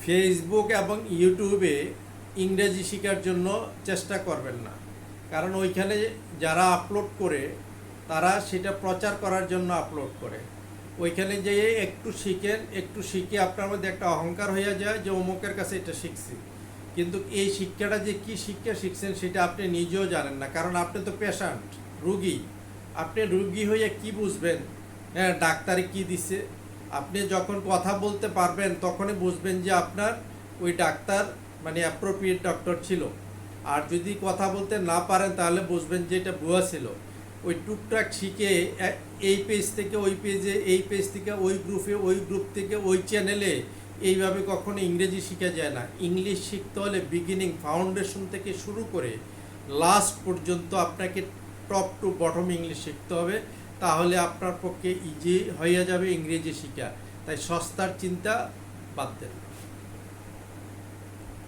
Facebook এবং ইউটিউবে ইংরেজি শেখার জন্য চেষ্টা করবেন না, কারণ ওইখানে যারা আপলোড করে তারা সেটা প্রচার করার জন্য আপলোড করে। ওইখানে যেয়ে একটু শিখেন, একটু শিখে আপনার মধ্যে একটা অহংকার হয়ে যায় যে অমুকের কাছে এটা শিখছি, কিন্তু এই শিক্ষাটা যে কি শিক্ষা শিখছেন সেটা আপনি নিজেও জানেন না, কারণ আপনি তো পেশেন্ট, রুগী। আপনি রুগী হয়ে কি বুঝবেন? হ্যাঁ, ডাক্তারে কি দিছে? আপনি যখন কথা বলতে পারবেন তখনই বুঝবেন যে আপনার ওই ডাক্তার মানে অ্যাপ্রোপ্রিয়েট ডক্টর ছিল। আর যদি কথা বলতে না পারেন তাহলে বুঝবেন যে এটা ভুয়া ছিল। ওই টুকটাক শিখে এই পেজ থেকে ওই পেজে, এই পেজ থেকে ওই গ্রুপে, ওই গ্রুপ থেকে ওই চ্যানেলে, এইভাবে কখনো ইংরেজি শেখা যায় না। ইংলিশ শিখতে হলে বিগিনিং ফাউন্ডেশন থেকে শুরু করে লাস্ট পর্যন্ত আপনাকে টপ টু বটম ইংলিশ শিখতে হবে, তাহলে আপনার পক্ষে ইজি হয়ে যাবে ইংরেজি শেখা। তাই সস্তার চিন্তা বাদ দেন।